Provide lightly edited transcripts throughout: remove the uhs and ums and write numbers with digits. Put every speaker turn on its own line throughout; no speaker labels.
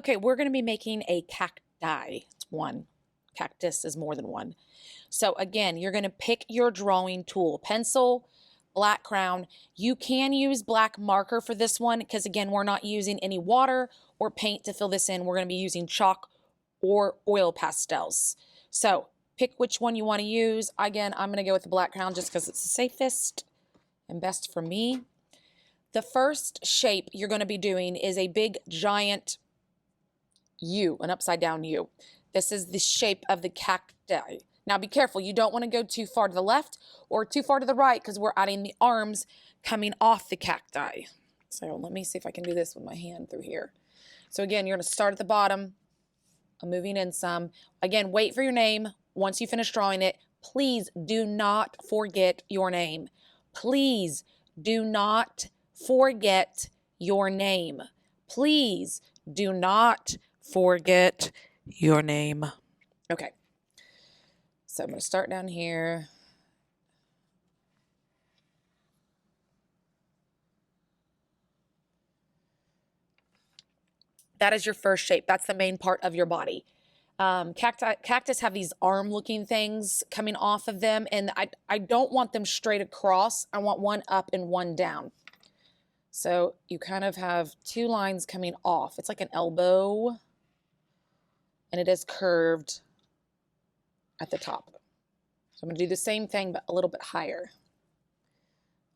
Okay, we're going to be making a cacti. It's one. Cactus is more than one. So again, you're going to pick your drawing tool, pencil, black crown. You can use black marker for this one because again, we're not using any water or paint to fill this in. We're going to be using chalk or oil pastels. So pick which one you want to use. Again, I'm going to go with the black crown just because it's the safest and best for me. The first shape you're going to be doing is a big giant U, an upside down U. This is the shape of the cacti. Now be careful, you don't want to go too far to the left or too far to the right because we're adding the arms coming off the cacti. So let me see if I can do this with my hand through here. So again, you're going to start at the bottom. I'm moving in some. Again, wait for your name. Once you finish drawing it, please do not forget your name. Please do not forget your name. Please do not forget your name. Okay. So I'm going to start down here. That is your first shape. That's the main part of your body. Cactus have these arm-looking things coming off of them, and I don't want them straight across. I want one up and one down. So you kind of have two lines coming off. It's like an elbow, and it is curved at the top. So I'm going to do the same thing, but a little bit higher.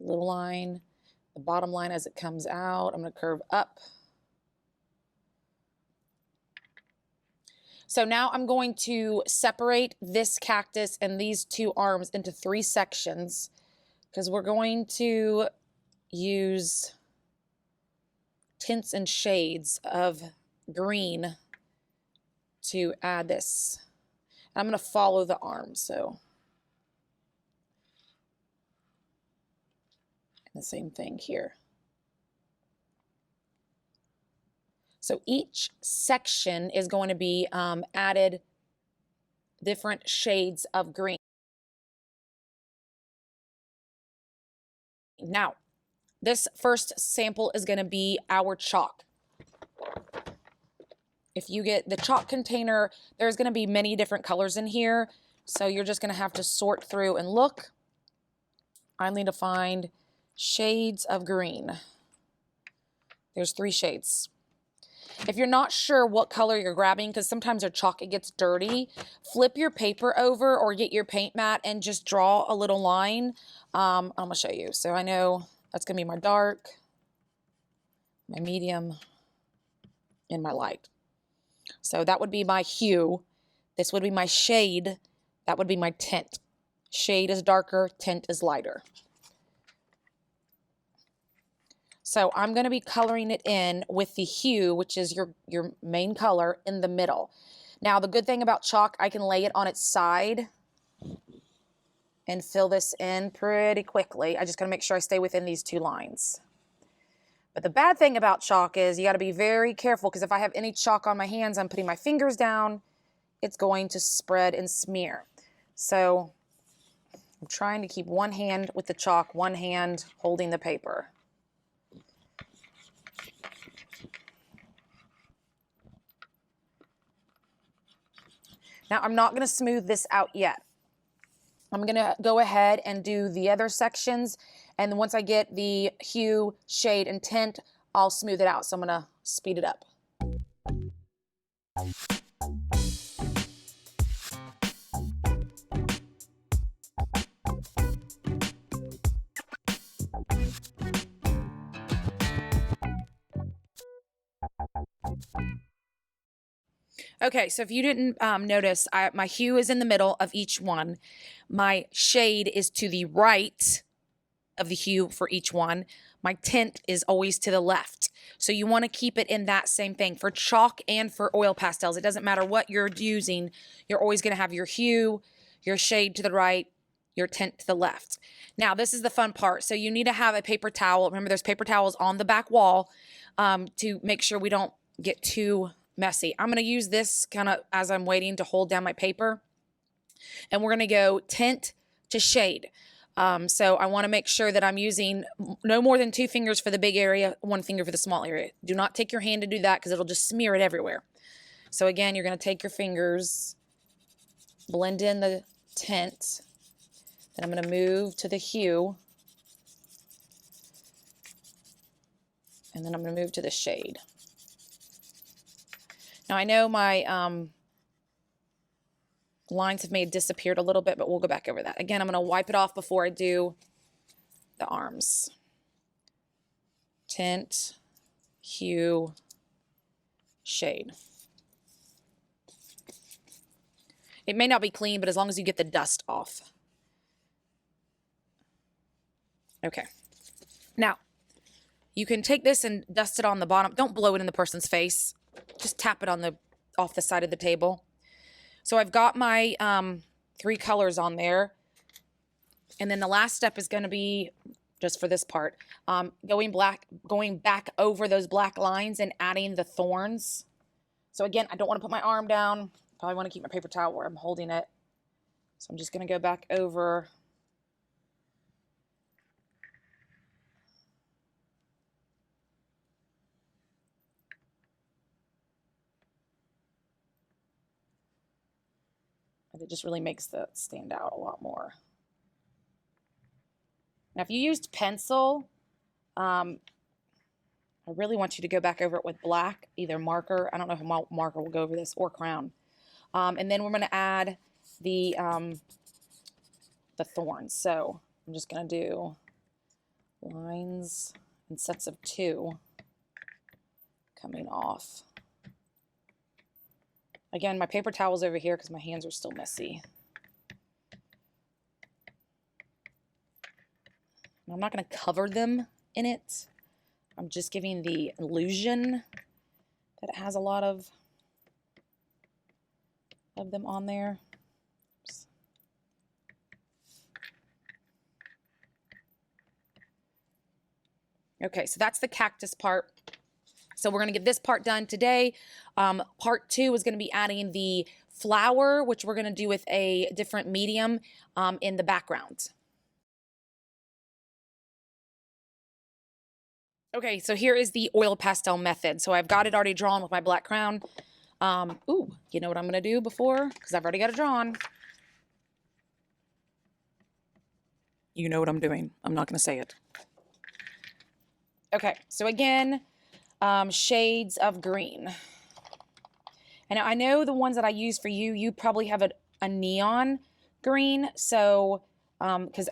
Little line, the bottom line as it comes out. I'm going to curve up. So now I'm going to separate this cactus and these two arms into 3 sections because we're going to use tints and shades of green to add this. I'm going to follow the arms, so the same thing here. So each section is going to be added different shades of green. Now, this first sample is going to be our chalk. If you get the chalk container, there's going to be many different colors in here. So you're just going to have to sort through and look. I need to find shades of green. There's 3 shades. If you're not sure what color you're grabbing, because sometimes your chalk, it gets dirty, flip your paper over or get your paint mat and just draw a little line. I'm going to show you. So I know that's going to be my dark, my medium, and my light. So that would be my hue. This would be my shade. That would be my tint. Shade is darker, tint is lighter. So I'm going to be coloring it in with the hue, which is your main color, in the middle. Now, the good thing about chalk, I can lay it on its side and fill this in pretty quickly. I just got to make sure I stay within these 2 lines. But the bad thing about chalk is you got to be very careful because if I have any chalk on my hands, I'm putting my fingers down, it's going to spread and smear. So I'm trying to keep one hand with the chalk, one hand holding the paper. Now, I'm not going to smooth this out yet. I'm going to go ahead and do the other sections, and then once I get the hue, shade, and tint, I'll smooth it out. So I'm going to speed it up. Okay, so if you didn't notice, my hue is in the middle of each one. My shade is to the right of the hue for each one. My tint is always to the left. So you want to keep it in that same thing. For chalk and for oil pastels, it doesn't matter what you're using. You're always going to have your hue, your shade to the right, your tint to the left. Now, this is the fun part. So you need to have a paper towel. Remember, there's paper towels on the back wall to make sure we don't get too messy. I'm going to use this kind of as I'm waiting to hold down my paper. And we're going to go tint to shade. So I want to make sure that I'm using no more than 2 fingers for the big area, 1 finger for the small area. Do not take your hand to do that because it'll just smear it everywhere. So again, you're going to take your fingers, blend in the tint, then I'm going to move to the hue, and then I'm going to move to the shade. Now I know my lines have made disappeared a little bit, but we'll go back over that. Again, I'm going to wipe it off before I do the arms. Tint, hue, shade. It may not be clean, but as long as you get the dust off. Okay. Now, you can take this and dust it on the bottom. Don't blow it in the person's face. Just tap it on off the side of the table. So I've got my 3 colors on there. And then the last step is going to be, just for this part, going back over those black lines and adding the thorns. So again, I don't want to put my arm down. Probably want to keep my paper towel where I'm holding it. So I'm just going to go back over. And it just really makes that stand out a lot more. Now, if you used pencil, I really want you to go back over it with black, either marker. I don't know if marker will go over this, or crown. And then we're going to add the thorns. So I'm just going to do lines in sets of 2 coming off. Again, my paper towel's over here because my hands are still messy. I'm not going to cover them in it. I'm just giving the illusion that it has a lot of them on there. Oops. Okay, so that's the cactus part. So we're going to get this part done today. Part 2 is going to be adding the flower, which we're going to do with a different medium in the background. Okay, so here is the oil pastel method. So I've got it already drawn with my black crown. Ooh, you know what I'm going to do before? Because I've already got it drawn. You know what I'm doing. I'm not going to say it. Okay, so again, shades of green. And I know the ones that I use for you, you probably have a neon green. So, because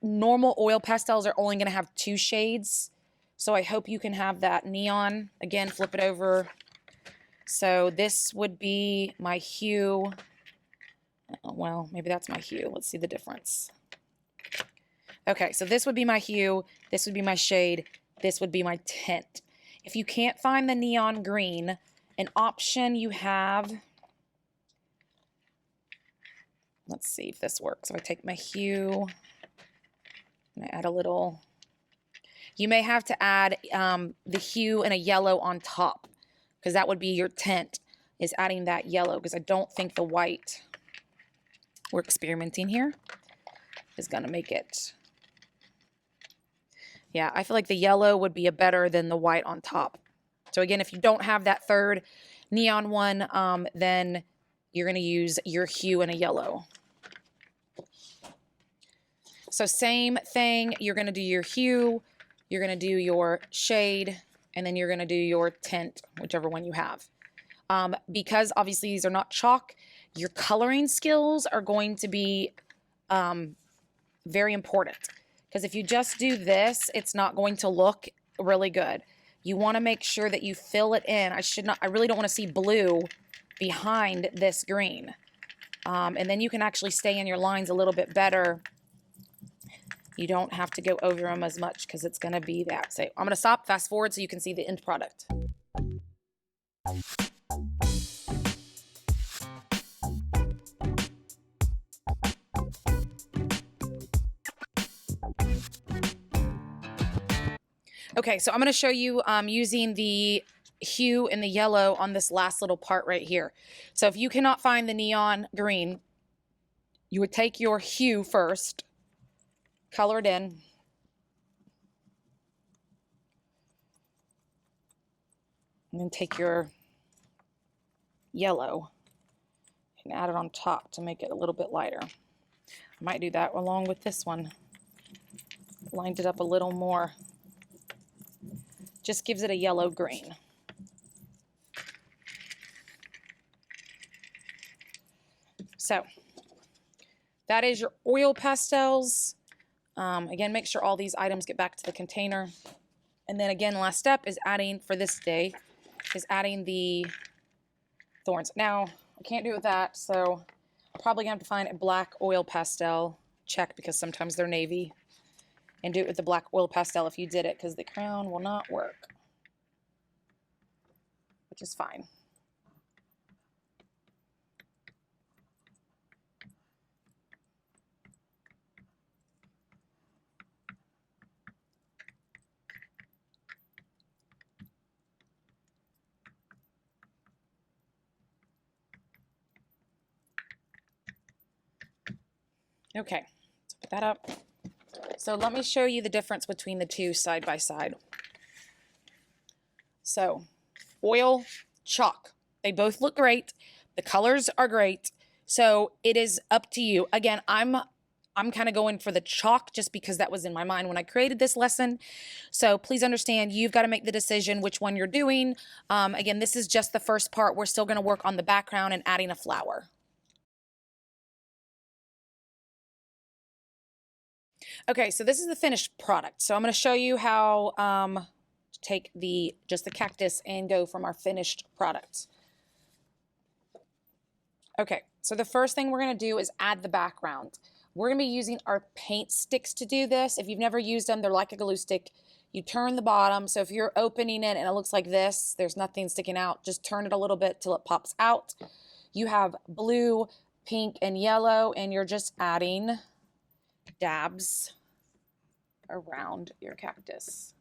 normal oil pastels are only going to have 2 shades. So I hope you can have that neon. Again, flip it over. So this would be my hue. Well, maybe that's my hue. Let's see the difference. Okay, so this would be my hue. This would be my shade. This would be my tint. If you can't find the neon green, an option you have, let's see if this works. So I take my hue and I add a little, you may have to add the hue and a yellow on top, because that would be your tint, is adding that yellow, because I don't think the white, we're experimenting here, is going to make it. Yeah, I feel like the yellow would be better than the white on top. So again, if you don't have that third neon one, then you're going to use your hue and a yellow. So same thing, you're going to do your hue, you're going to do your shade, and then you're going to do your tint, whichever one you have. Because obviously these are not chalk, your coloring skills are going to be very important. Because if you just do this, it's not going to look really good. You want to make sure that you fill it in. I really don't want to see blue behind this green. And then you can actually stay in your lines a little bit better. You don't have to go over them as much because it's going to be that. So I'm going to stop, fast forward so you can see the end product. Okay, so I'm going to show you using the hue and the yellow on this last little part right here. So if you cannot find the neon green, you would take your hue first, colored in. And then take your yellow and add it on top to make it a little bit lighter. I might do that along with this one. Lined it up a little more. Just gives it a yellow green. So that is your oil pastels. Again, make sure all these items get back to the container. And then again, last step is adding, for this day, is adding the thorns. Now, I can't do it with that, so I'm probably gonna have to find a black oil pastel. Check, because sometimes they're navy. And do it with the black oil pastel if you did it, because the crown will not work. Which is fine. Okay, so put that up. So let me show you the difference between the two side by side. So, oil, chalk. They both look great. The colors are great. So it is up to you. Again, I'm kind of going for the chalk just because that was in my mind when I created this lesson. So please understand, you've got to make the decision which one you're doing. Again, this is just the first part. We're still going to work on the background and adding a flower. Okay, so this is the finished product. So I'm going to show you how to take just the cactus and go from our finished product. Okay, so the first thing we're going to do is add the background. We're going to be using our paint sticks to do this. If you've never used them, they're like a glue stick. You turn the bottom, so if you're opening it and it looks like this, there's nothing sticking out, just turn it a little bit till it pops out. You have blue, pink, and yellow, and you're just adding dabs around your cactus.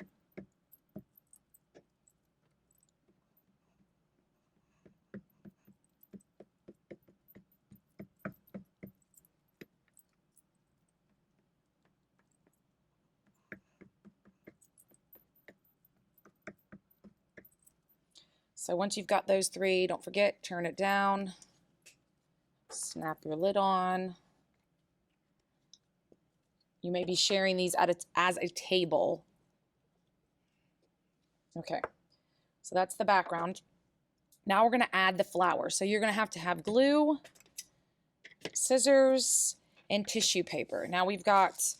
So once you've got those three, don't forget, turn it down, snap your lid on. You may be sharing these as a table. Okay, so that's the background. Now we're going to add the flower. So you're going to have glue, scissors, and tissue paper. Now we've got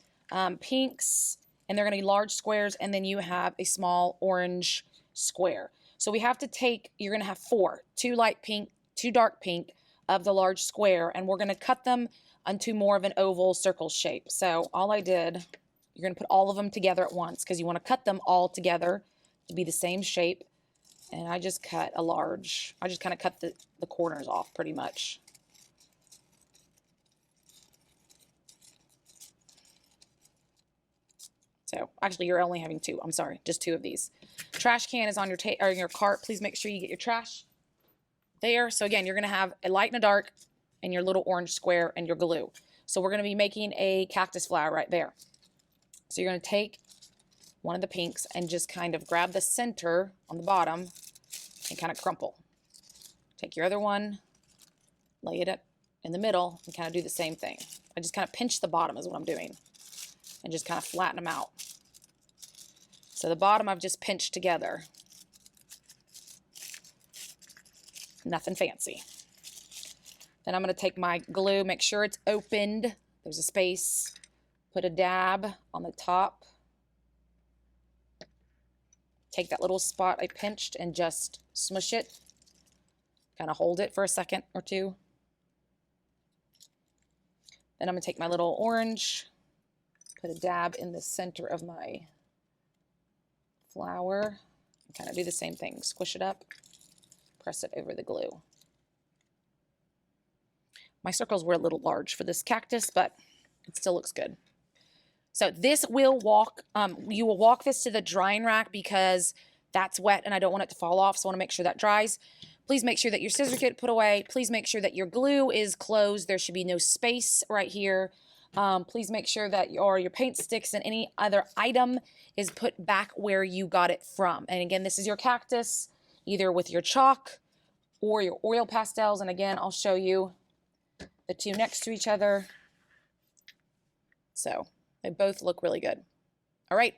pinks, and they're going to be large squares, and then you have a small orange square. So we have to take, you're going to have 4, 2 light pink, 2 dark pink of the large square, and we're going to cut them into more of an oval circle shape. So all I did, you're going to put all of them together at once because you want to cut them all together to be the same shape. And I just cut I just kind of cut the corners off pretty much. So actually you're only having 2. I'm sorry, just 2 of these. Trash can is on your cart. Please make sure you get your trash there. So again, you're going to have a light and a dark and your little orange square and your glue. So we're going to be making a cactus flower right there. So you're going to take one of the pinks and just kind of grab the center on the bottom and kind of crumple. Take your other one, lay it up in the middle, and kind of do the same thing. I just kind of pinch the bottom is what I'm doing, and just kind of flatten them out. So the bottom I've just pinched together. Nothing fancy. Then I'm going to take my glue, make sure it's opened. There's a space. Put a dab on the top. Take that little spot I pinched and just smush it. Kind of hold it for a second or two. Then I'm going to take my little orange, put a dab in the center of my flower, and kind of do the same thing. Squish it up, press it over the glue. My circles were a little large for this cactus, but it still looks good. So this will you will walk this to the drying rack because that's wet and I don't want it to fall off, so I want to make sure that dries. Please make sure that your scissor kit put away. Please make sure that your glue is closed. There should be no space right here. Please make sure that your paint sticks and any other item is put back where you got it from. And again, this is your cactus, either with your chalk or your oil pastels. And again, I'll show you the two next to each other. So they both look really good. All right.